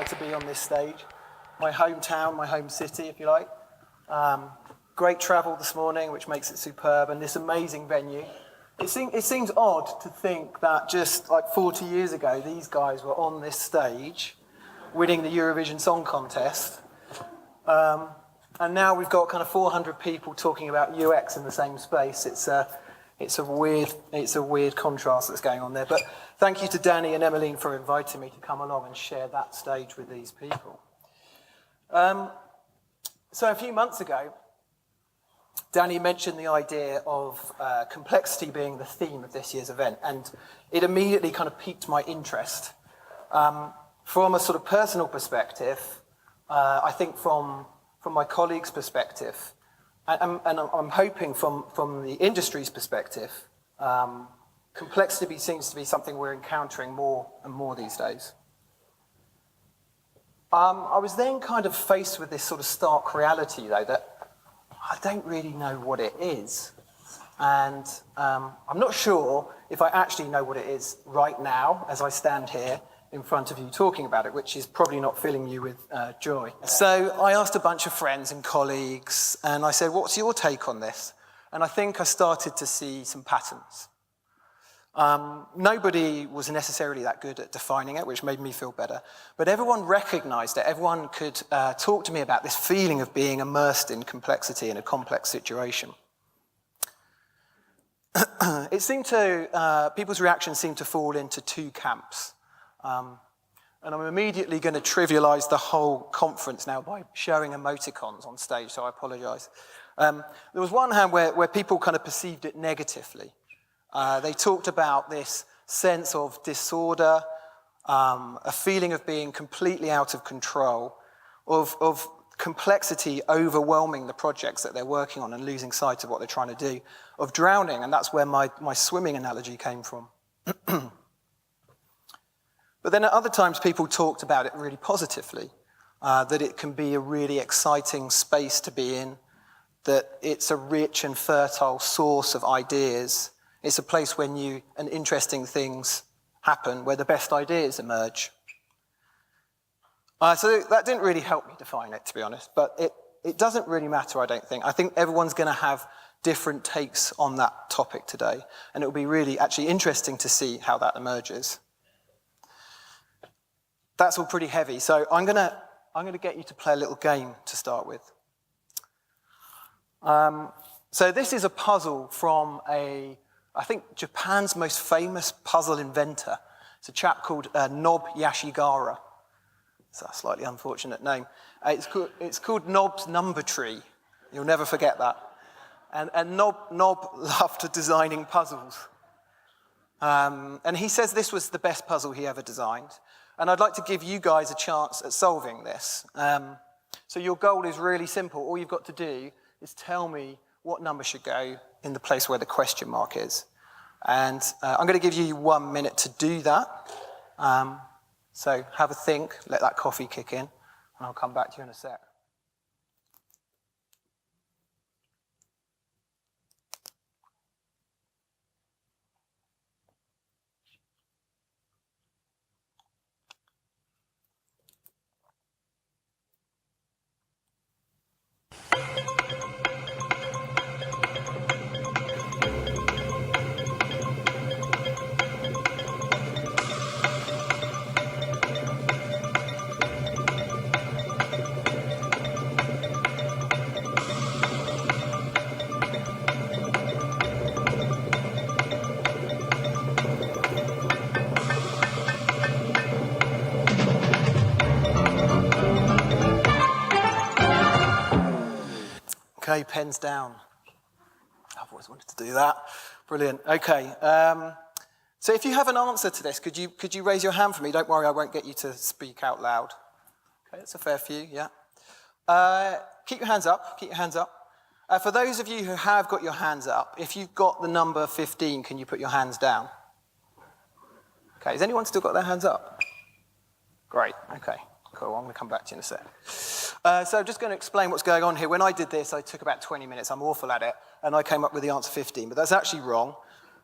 to be on this stage. My hometown, my home city, if you like. Great travel this morning, which makes it superb, and this amazing venue. It seems odd to think that just like 40 years ago, these guys were on this stage, winning the Eurovision Song Contest. And now we've got kind of 400 people talking about UX in the same space. It's a weird contrast that's going on there. But thank you to Danny and Emmeline for inviting me to come along and share that stage with these people. So a few months ago, Danny mentioned the idea of complexity being the theme of this year's event, and it immediately kind of piqued my interest. From a sort of personal perspective, I think from my colleagues' perspective, and I'm hoping from the industry's perspective, complexity seems to be something we're encountering more and more these days. I was then kind of faced with this sort of stark reality, though, that I don't really know what it is. And I'm not sure if I actually know what it is right now as I stand here in front of you talking about it, which is probably not filling you with joy. So I asked a bunch of friends and colleagues, and I said, what's your take on this? And I think I started to see some patterns. Nobody was necessarily that good at defining it, which made me feel better. But everyone recognized it. Everyone could talk to me about this feeling of being immersed in complexity in a complex situation. It seemed to, people's reactions seemed to fall into two camps. And I'm immediately going to trivialize the whole conference now by showing emoticons on stage, so I apologize. There was one hand where people kind of perceived it negatively. They talked about this sense of disorder, a feeling of being completely out of control, of complexity overwhelming the projects that they're working on and losing sight of what they're trying to do, of drowning, and that's where my swimming analogy came from. But then at other times people talked about it really positively, that it can be a really exciting space to be in, that it's a rich and fertile source of ideas. It's a place where new and interesting things happen, where the best ideas emerge. So that didn't really help me define it, to be honest, but it doesn't really matter, I don't think. I think everyone's going to have different takes on that topic today, and it will be really actually interesting to see how that emerges. That's all pretty heavy, so I'm going to get you to play a little game to start with. So this is a puzzle from I think Japan's most famous puzzle inventor. It's a chap called Nob Yashigara. It's a slightly unfortunate name. It's called Nob's Number Tree. You'll never forget that. And Nob loved designing puzzles. And he says this was the best puzzle he ever designed. And I'd like to give you guys a chance at solving this. So your goal is really simple. All you've got to do is tell me what number should go in the place where the question mark is. And I'm going to give you 1 minute to do that. So have a think, let that coffee kick in, and I'll come back to you in a sec. Okay, pens down. I've always wanted to do that. Brilliant. Okay. So if you have an answer to this, could you raise your hand for me? Don't worry, I won't get you to speak out loud. Okay, that's a fair few, yeah. Keep your hands up, keep your hands up. For those of you who have got your hands up, if you've got the number 15, can you put your hands down? Okay, has anyone still got their hands up? Great, okay, cool, I'm going to come back to you in a sec. So I'm just going to explain what's going on here. When I did this, I took about 20 minutes, I'm awful at it, and I came up with the answer 15, but that's actually wrong.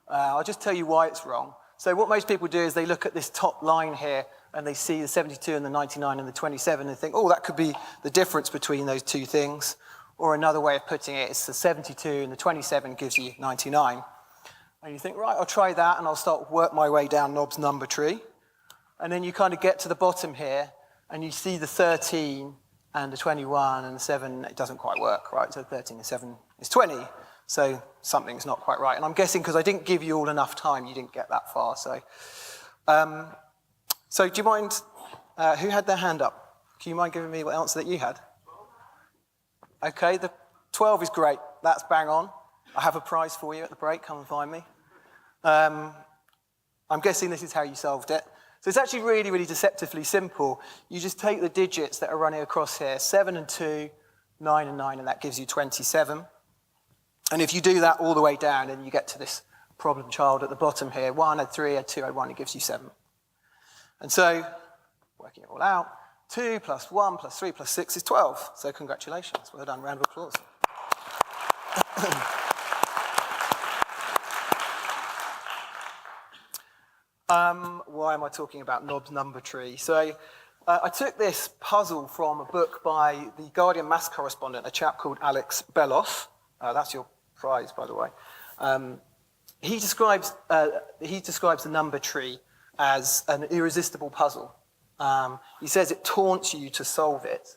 I'll just tell you why it's wrong. So what most people do is they look at this top line here, and they see the 72 and the 99 and the 27 and think, oh, that could be the difference between those two things. Or another way of putting it is the 72 and the 27 gives you 99. And you think, right, I'll try that, and I'll start work my way down Nob's number tree. And then you kind of get to the bottom here, and you see the 13 and the 21 and the 7, it doesn't quite work, right? So 13 and 7 is 20. So something's not quite right. And I'm guessing because I didn't give you all enough time, you didn't get that far. So do you mind, who had their hand up? Can you mind giving me what answer that you had? Okay, the 12 is great. That's bang on. I have a prize for you at the break. Come and find me. I'm guessing this is how you solved it. So it's actually really, really deceptively simple. You just take the digits that are running across here, 7 and 2, 9 and 9, and that gives you 27. And if you do that all the way down, and you get to this problem child at the bottom here, 1, add 3, add 2, add 1, it gives you 7. And so, working it all out, 2 plus 1 plus 3 plus 6 is 12. So congratulations. Well done. Round of applause. Why am I talking about Nob's number tree? So I took this puzzle from a book by the Guardian maths correspondent, a chap called Alex Belos. That's your prize, by the way. He describes the number tree as an irresistible puzzle. He says it taunts you to solve it.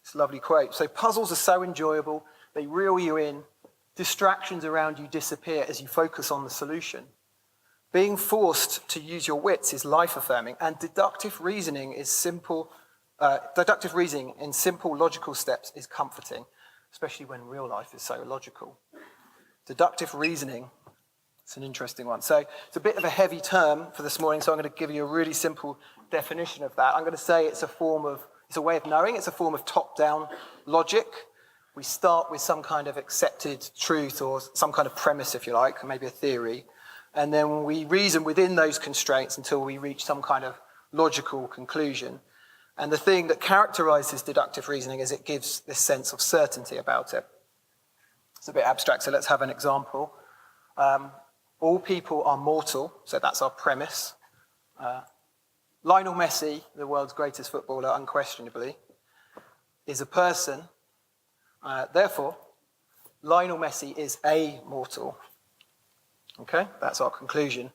It's a lovely quote. So puzzles are so enjoyable, they reel you in. Distractions around you disappear as you focus on the solution. Being forced to use your wits is life-affirming, and deductive reasoning in simple logical steps is comforting, especially when real life is so illogical. Deductive reasoning, it's an interesting one. So it's a bit of a heavy term for this morning, so I'm going to give you a really simple definition of that. I'm going to say it's a way of knowing, it's a form of top-down logic. We start with some kind of accepted truth or some kind of premise, if you like, or maybe a theory. And then we reason within those constraints until we reach some kind of logical conclusion. And the thing that characterizes deductive reasoning is it gives this sense of certainty about it. It's a bit abstract, so let's have an example. All people are mortal, so that's our premise. Lionel Messi, the world's greatest footballer, unquestionably, is a person. Therefore, Lionel Messi is a mortal. Okay, that's our conclusion.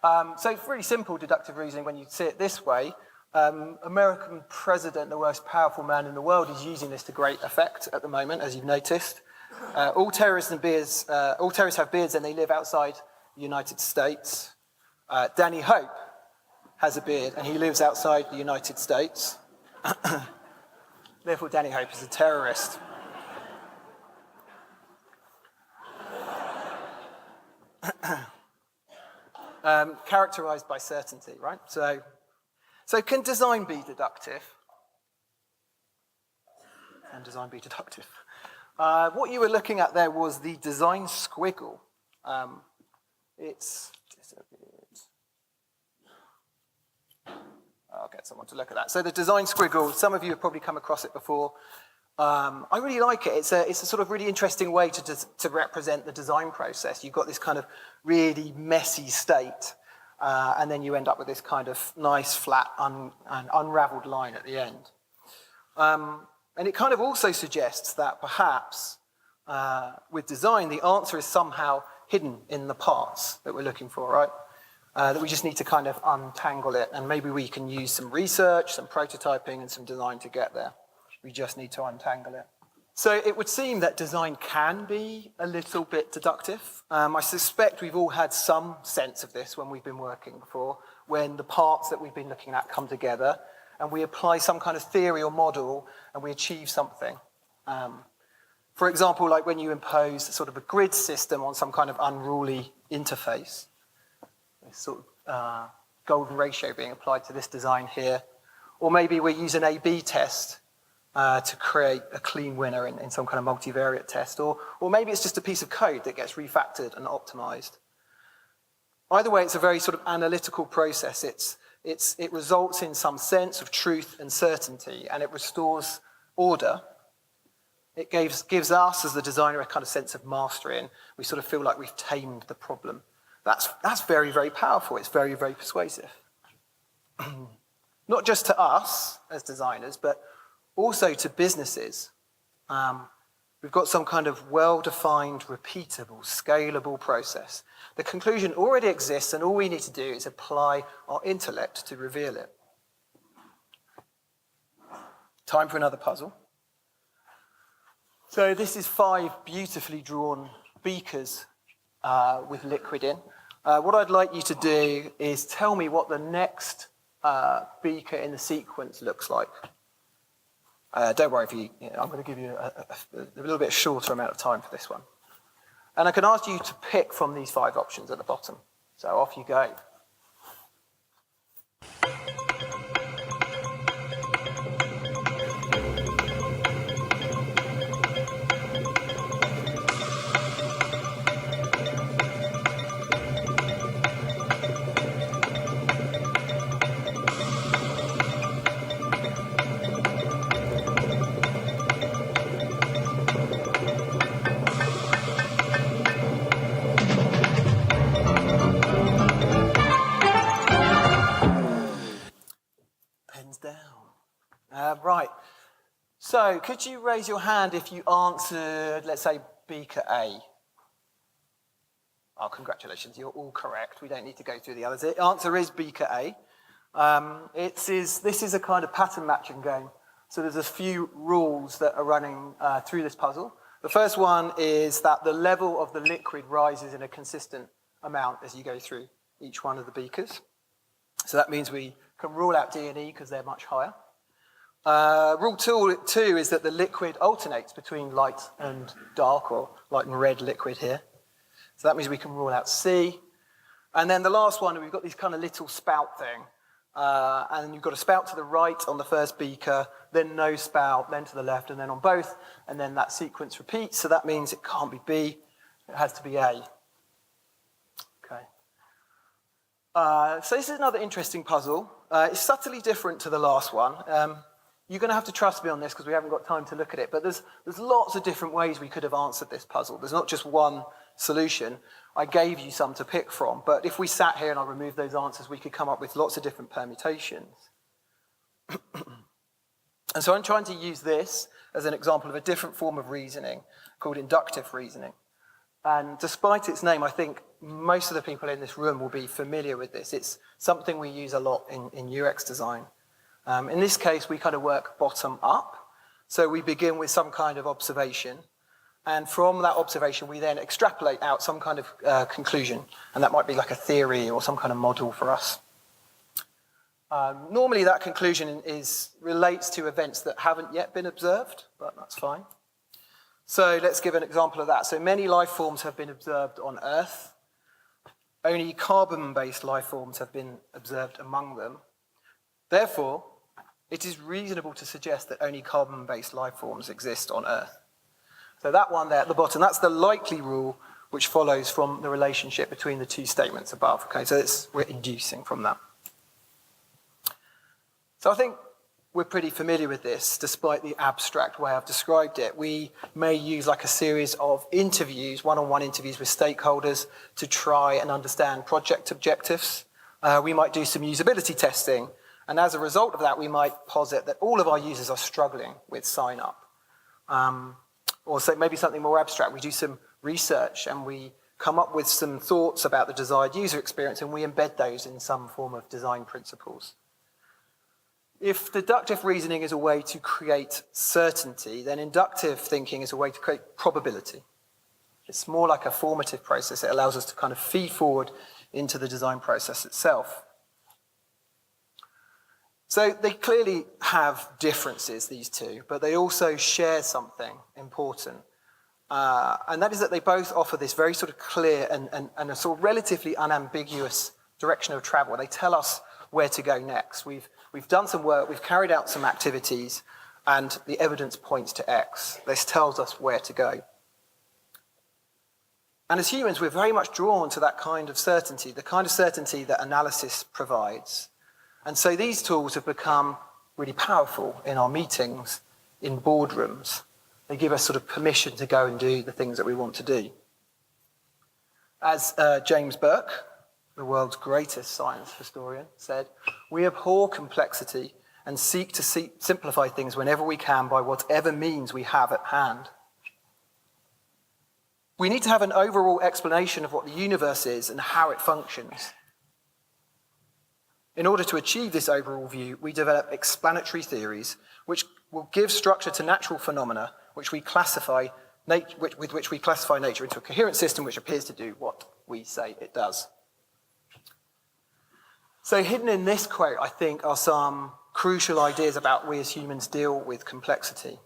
So it's really simple deductive reasoning when you see it this way. American president, the most powerful man in the world, is using this to great effect at the moment, as you've noticed. All terrorists have beards and they live outside the United States. Danny Hope has a beard and he lives outside the United States. Therefore, Danny Hope is a terrorist. Characterized by certainty, right? So can design be deductive? Can design be deductive? What you were looking at there was the design squiggle. It's disappeared. I'll get someone to look at that. So the design squiggle, some of you have probably come across it before. I really like it. It's a sort of really interesting way to represent the design process. You've got this kind of really messy state, and then you end up with this kind of nice, flat, and unraveled line at the end. And it kind of also suggests that perhaps with design, the answer is somehow hidden in the parts that we're looking for, right? That we just need to kind of untangle it, and maybe we can use some research, some prototyping, and some design to get there. We just need to untangle it. So it would seem that design can be a little bit deductive. I suspect we've all had some sense of this when we've been working before, when the parts that we've been looking at come together, and we apply some kind of theory or model, and we achieve something. For example, like when you impose sort of a grid system on some kind of unruly interface. This sort of golden ratio being applied to this design here. Or maybe we use an A/B test to create a clean winner in some kind of multivariate test. Or maybe it's just a piece of code that gets refactored and optimized. Either way, it's a very sort of analytical process. It results in some sense of truth and certainty, and it restores order. It gives us, as the designer, a kind of sense of mastery, and we sort of feel like we've tamed the problem. That's very, very powerful. It's very, very persuasive. not just to us as designers, but also to businesses. We've got some kind of well-defined, repeatable, scalable process. The conclusion already exists, and all we need to do is apply our intellect to reveal it. Time for another puzzle. So this is 5 beautifully drawn beakers with liquid in. What I'd like you to do is tell me what the next beaker in the sequence looks like. Don't worry I'm going to give you a little bit shorter amount of time for this one. And I can ask you to pick from these 5 options at the bottom. So off you go. Down. Right. So, could you raise your hand if you answered, let's say, beaker A? Oh, congratulations, you're all correct. We don't need to go through the others. The answer is beaker A. This is a kind of pattern matching game. So there's a few rules that are running through this puzzle. The first one is that the level of the liquid rises in a consistent amount as you go through each one of the beakers. So that means we can rule out D and E because they're much higher. Rule two is that the liquid alternates between light and dark, or light and red liquid here. So that means we can rule out C. And then the last one, we've got this kind of little spout thing. And you've got a spout to the right on the first beaker, then no spout, then to the left, and then on both. And then that sequence repeats. So that means it can't be B. It has to be A. Okay. So this is another interesting puzzle. It's subtly different to the last one. You're going to have to trust me on this because we haven't got time to look at it. But there's lots of different ways we could have answered this puzzle. There's not just one solution. I gave you some to pick from. But if we sat here and I removed those answers, we could come up with lots of different permutations. And so I'm trying to use this as an example of a different form of reasoning called inductive reasoning. And despite its name, I think most of the people in this room will be familiar with this. It's something we use a lot in UX design. In this case, we kind of work bottom up. So we begin with some kind of observation. And from that observation, we then extrapolate out some kind of conclusion. And that might be like a theory or some kind of model for us. Normally, that conclusion relates to events that haven't yet been observed, but that's fine. So let's give an example of that. So many life forms have been observed on Earth. Only carbon-based life forms have been observed among them. Therefore, it is reasonable to suggest that only carbon-based life forms exist on Earth. So that one there at the bottom, that's the likely rule which follows from the relationship between the two statements above. Okay, so we're inducing from that. So I think we're pretty familiar with this, despite the abstract way I've described it. We may use like a series of interviews, one-on-one interviews with stakeholders to try and understand project objectives. We might do some usability testing. And as a result of that, we might posit that all of our users are struggling with sign up. Or so maybe something more abstract. We do some research and we come up with some thoughts about the desired user experience and we embed those in some form of design principles. If deductive reasoning is a way to create certainty, then inductive thinking is a way to create probability. It's more like a formative process. It allows us to kind of feed forward into the design process itself. So they clearly have differences, these two, but they also share something important. And that is that they both offer this very sort of clear and a sort of relatively unambiguous direction of travel. They tell us where to go next. We've done some work, we've carried out some activities, and the evidence points to X. This tells us where to go. And as humans, we're very much drawn to that kind of certainty, the kind of certainty that analysis provides. And so these tools have become really powerful in our meetings, in boardrooms. They give us sort of permission to go and do the things that we want to do. As James Burke, the world's greatest science historian, said, "We abhor complexity and seek to simplify things whenever we can by whatever means we have at hand." We need to have an overall explanation of what the universe is and how it functions. In order to achieve this overall view, we develop explanatory theories which will give structure to natural phenomena with which we classify nature into a coherent system which appears to do what we say it does. So hidden in this quote, I think, are some crucial ideas about we as humans deal with complexity,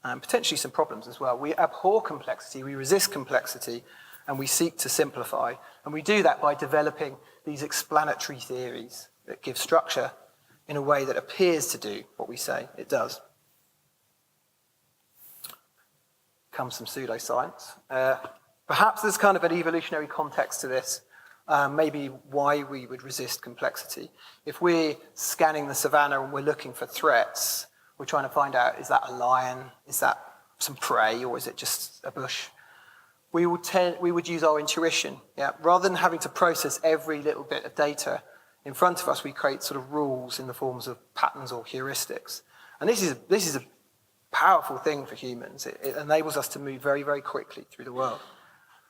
and potentially some problems as well. We abhor complexity, we resist complexity, and we seek to simplify. And we do that by developing these explanatory theories that give structure in a way that appears to do what we say it does. Comes some pseudoscience. Perhaps there's kind of an evolutionary context to this, maybe why we would resist complexity. If we're scanning the savannah and we're looking for threats, we're trying to find out, is that a lion, is that some prey, or is it just a bush? We would use our intuition. Yeah? Rather than having to process every little bit of data in front of us, we create sort of rules in the forms of patterns or heuristics. And this is a powerful thing for humans. It enables us to move very, very quickly through the world.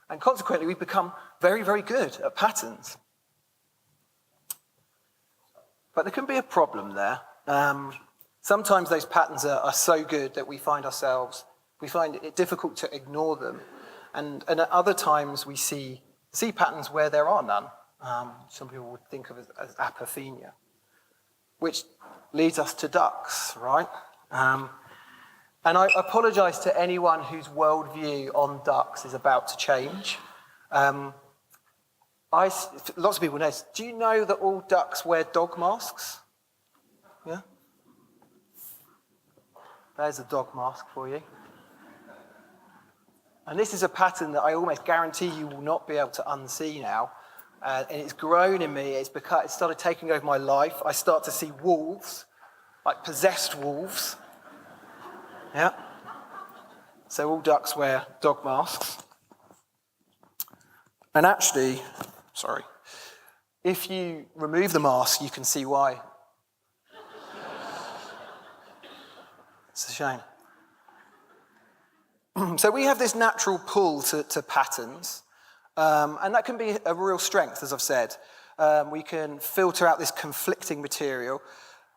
And consequently, we become very, very good at patterns. But there can be a problem there. Sometimes those patterns are so good that we find it difficult to ignore them. And at other times, we see patterns where there are none. Some people would think of it as apophenia, which leads us to ducks, right? And I apologize to anyone whose worldview on ducks is about to change. Lots of people know. Do you know that all ducks wear dog masks? Yeah? There's a dog mask for you. And this is a pattern that I almost guarantee you will not be able to unsee now. And it's grown in me. It started taking over my life. I start to see wolves, like possessed wolves. Yeah. So all ducks wear dog masks. And actually, if you remove the mask, you can see why. It's a shame. So we have this natural pull to patterns, and that can be a real strength, as I've said. We can filter out this conflicting material,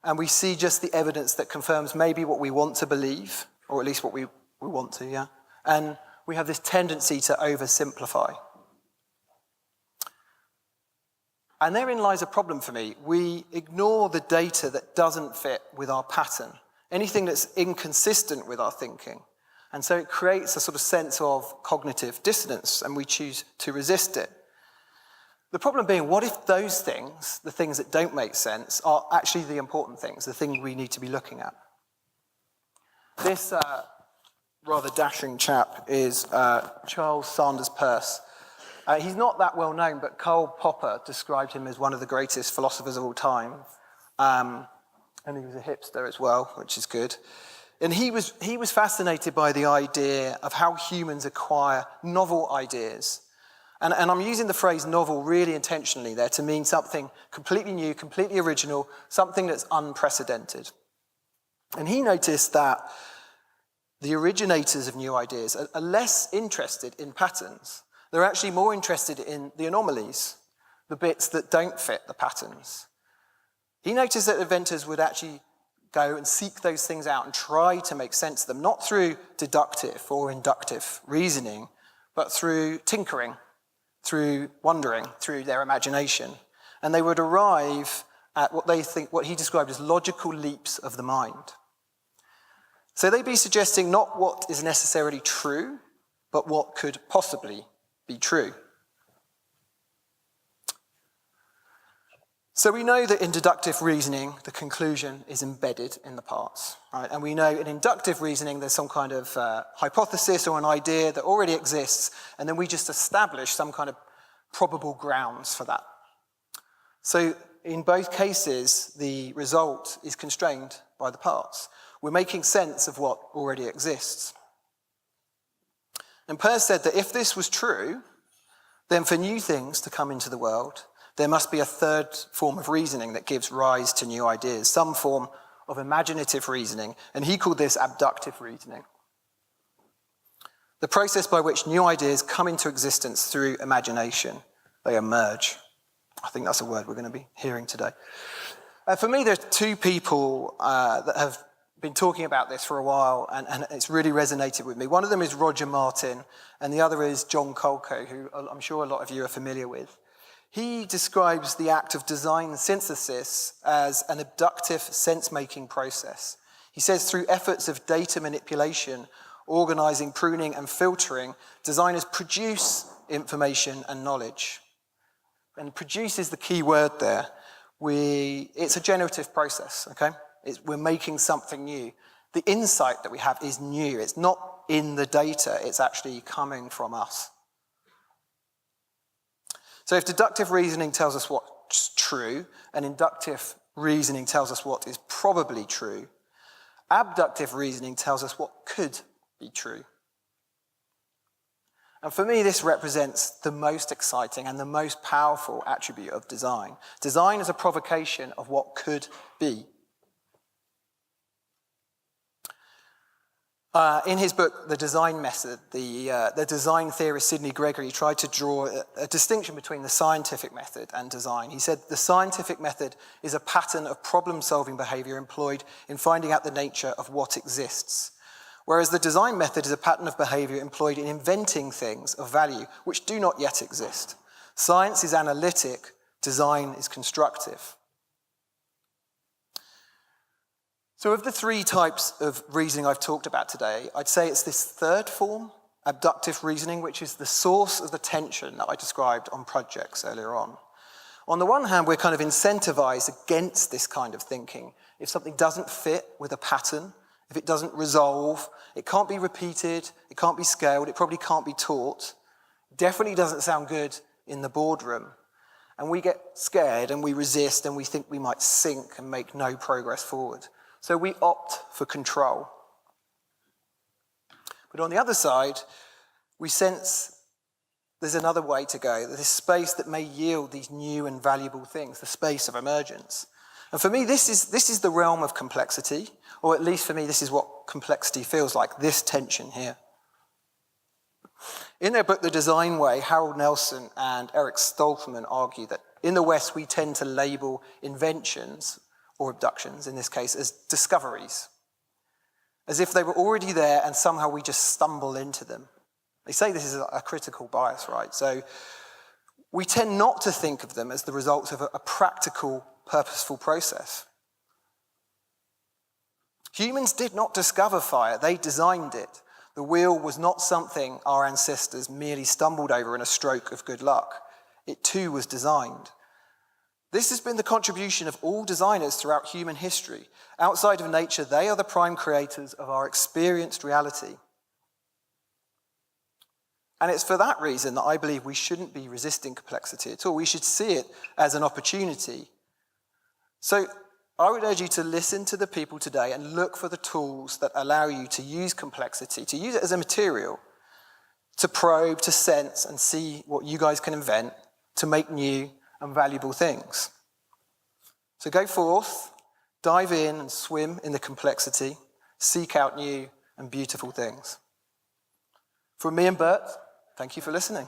and we see just the evidence that confirms maybe what we want to believe, or at least what we want to, yeah? And we have this tendency to oversimplify. And therein lies a problem for me. We ignore the data that doesn't fit with our pattern, anything that's inconsistent with our thinking. And so it creates a sort of sense of cognitive dissonance, and we choose to resist it. The problem being, what if those things, the things that don't make sense, are actually the important things, the thing we need to be looking at? This rather dashing chap is Charles Sanders Peirce. He's not that well known, but Karl Popper described him as one of the greatest philosophers of all time. And he was a hipster as well, which is good. And he was fascinated by the idea of how humans acquire novel ideas. And I'm using the phrase novel really intentionally there to mean something completely new, completely original, something that's unprecedented. And he noticed that the originators of new ideas are less interested in patterns. They're actually more interested in the anomalies, the bits that don't fit the patterns. He noticed that inventors would actually go and seek those things out and try to make sense of them, not through deductive or inductive reasoning, but through tinkering, through wondering, through their imagination. And they would arrive at what he described as logical leaps of the mind. So they'd be suggesting not what is necessarily true, but what could possibly be true. So we know that in deductive reasoning, the conclusion is embedded in the parts, right? And we know in inductive reasoning, there's some kind of hypothesis or an idea that already exists, and then we just establish some kind of probable grounds for that. So in both cases, the result is constrained by the parts. We're making sense of what already exists. And Peirce said that if this was true, then for new things to come into the world, there must be a third form of reasoning that gives rise to new ideas, some form of imaginative reasoning, and he called this abductive reasoning. The process by which new ideas come into existence through imagination. They emerge. I think that's a word we're going to be hearing today. For me, there's two people that have been talking about this for a while, and it's really resonated with me. One of them is Roger Martin, and the other is John Kolko, who I'm sure a lot of you are familiar with. He describes the act of design synthesis as an abductive sense-making process. He says through efforts of data manipulation, organizing, pruning, and filtering, designers produce information and knowledge. And produce is the key word there. It's a generative process, okay? We're making something new. The insight that we have is new. It's not in the data, it's actually coming from us. So if deductive reasoning tells us what's true, and inductive reasoning tells us what is probably true, abductive reasoning tells us what could be true. And for me, this represents the most exciting and the most powerful attribute of design. Design is a provocation of what could be. In his book, The Design Method, the design theorist Sidney Gregory tried to draw a distinction between the scientific method and design. He said the scientific method is a pattern of problem-solving behavior employed in finding out the nature of what exists, whereas the design method is a pattern of behavior employed in inventing things of value which do not yet exist. Science is analytic, design is constructive. So of the three types of reasoning I've talked about today, I'd say it's this third form, abductive reasoning, which is the source of the tension that I described on projects earlier on. On the one hand, we're kind of incentivized against this kind of thinking. If something doesn't fit with a pattern, if it doesn't resolve, it can't be repeated, it can't be scaled, it probably can't be taught, definitely doesn't sound good in the boardroom. And we get scared and we resist and we think we might sink and make no progress forward. So we opt for control. But on the other side, we sense there's another way to go, this space that may yield these new and valuable things, the space of emergence. And for me, this is the realm of complexity, or at least for me, this is what complexity feels like, this tension here. In their book, The Design Way, Harold Nelson and Eric Stolperman argue that in the West, we tend to label inventions, or abductions in this case, as discoveries, as if they were already there and somehow we just stumble into them. They say this is a critical bias, right? So we tend not to think of them as the results of a practical, purposeful process. Humans did not discover fire, they designed it. The wheel was not something our ancestors merely stumbled over in a stroke of good luck. It too was designed. This has been the contribution of all designers throughout human history. Outside of nature, they are the prime creators of our experienced reality. And it's for that reason that I believe we shouldn't be resisting complexity at all. We should see it as an opportunity. So I would urge you to listen to the people today and look for the tools that allow you to use complexity, to use it as a material, to probe, to sense, and see what you guys can invent to make new and valuable things. So go forth, dive in and swim in the complexity, seek out new and beautiful things. From me and Bert, thank you for listening.